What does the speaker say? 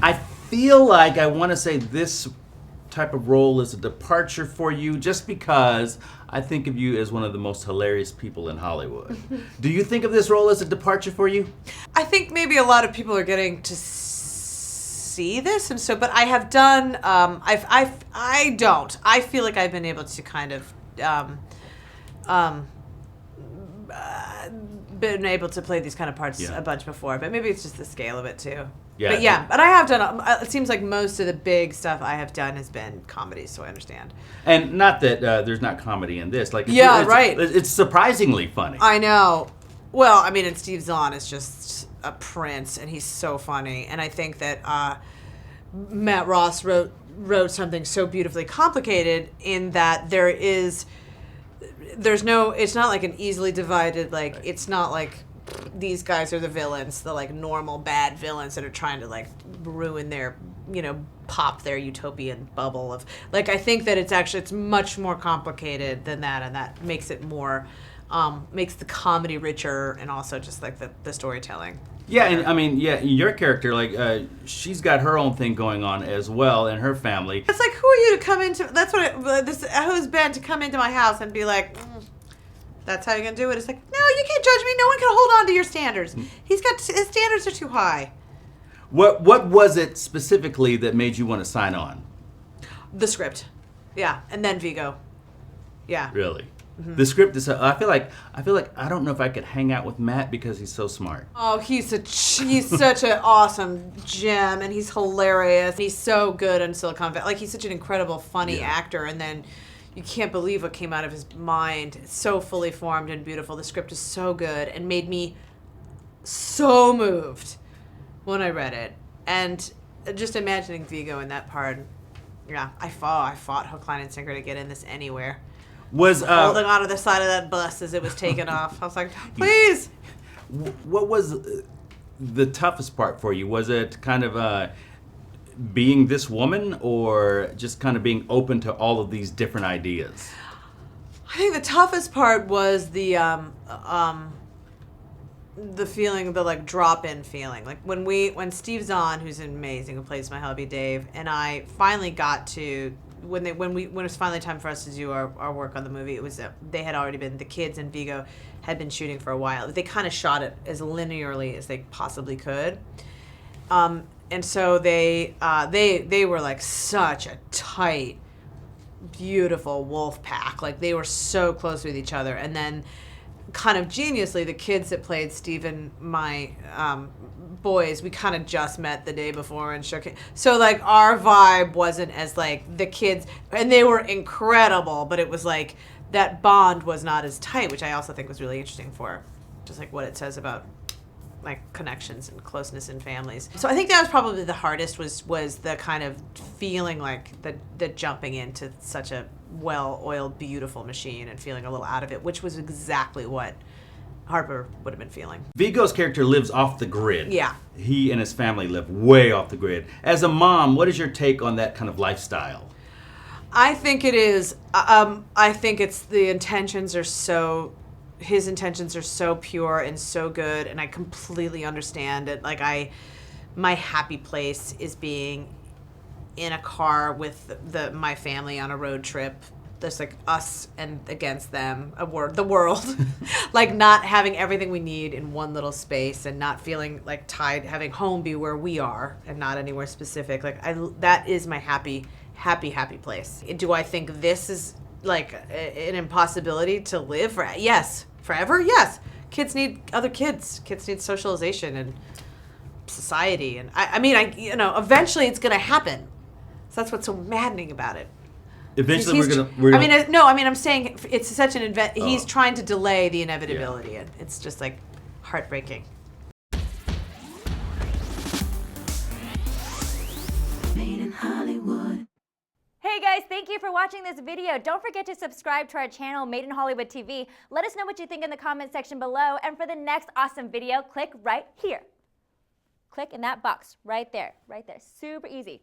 I feel like I want to say this type of role is a departure for you just because I think of you as one of the most hilarious people in Hollywood. Do you think of this role as a departure for you? I think maybe a lot of people are getting to see this, and so, but I have done, I don't. I feel like I've been able to kind of, been able to play these kind of parts a bunch before, but maybe it's just the scale of it too. Yeah. But yeah, but I have done, it seems like most of the big stuff I have done has been comedies, so I understand. And not that there's not comedy in this. Like, Right. It's surprisingly funny. I know. Well, I mean, and Steve Zahn is just a prince, and he's so funny. And I think that Matt Ross wrote something so beautifully complicated in that there's no, it's not like an easily divided, like, right. It's not like these guys are the villains, the like normal bad villains that are trying to like ruin their, pop their utopian bubble of, like, I think that it's much more complicated than that, and that makes it more, makes the comedy richer, and also just like the storytelling. Yeah, and I mean, your character, like, she's got her own thing going on as well, and her family. It's like, who are you to come into? That's what who's Ben to come into my house and be like, that's how you're gonna do it? It's like, no, you can't judge me. No one can hold on to your standards. His standards are too high. What was it specifically that made you want to sign on? The script, yeah, and then Vigo, yeah. Really. Mm-hmm. The script is. I feel like I don't know if I could hang out with Matt because he's so smart. Oh, he's such an awesome gem, and he's hilarious. He's so good in Silicon Valley. Like, he's such an incredible, funny actor, and then you can't believe what came out of his mind. It's so fully formed and beautiful. The script is so good and made me so moved when I read it. And just imagining Vigo in that part, yeah, I fought hook, line, and sinker to get in this anywhere. Was holding onto the side of that bus as it was taken off. I was like, please. What was the toughest part for you? Was it kind of being this woman, or just kind of being open to all of these different ideas? I think the toughest part was the feeling, the like drop-in feeling. Like when Steve Zahn, who's amazing, who plays my hubby Dave, and I finally got to, when it was finally time for us to do our work on the movie, it was they had already been, the kids and Vigo had been shooting for a while. They kind of shot it as linearly as they possibly could. And so they were like such a tight, beautiful wolf pack. Like, they were so close with each other. And then, kind of geniusly, the kids that played Steve and my boys, we kind of just met the day before and shook it. So like, our vibe wasn't as like the kids, and they were incredible, but it was like that bond was not as tight, which I also think was really interesting for just like what it says about like connections and closeness in families. So I think that was probably the hardest, was the kind of feeling like the jumping into such a well-oiled, beautiful machine and feeling a little out of it, which was exactly what Harper would have been feeling. Vigo's character lives off the grid. Yeah. He and his family live way off the grid. As a mom, what is your take on that kind of lifestyle? I think it is, I think it's, the intentions are so, his intentions are so pure and so good, and I completely understand it. Like, my happy place is being in a car with my family on a road trip. There's like us and against them, the world. Like, not having everything we need in one little space, and not feeling like tied, having home be where we are and not anywhere specific. Like, that is my happy place. Do I think this is like an impossibility to live for? Yes. Forever? Yes. Kids need other kids. Kids need socialization and society. And I mean, eventually it's going to happen. So that's what's so maddening about it. Eventually we're gonna. I'm saying it's such an he's trying to delay the inevitability. Yeah. And it's just like heartbreaking. Made in Hollywood. Hey guys, thank you for watching this video. Don't forget to subscribe to our channel, Made in Hollywood TV. Let us know what you think in the comment section below. And for the next awesome video, click right here. Click in that box right there. Super easy.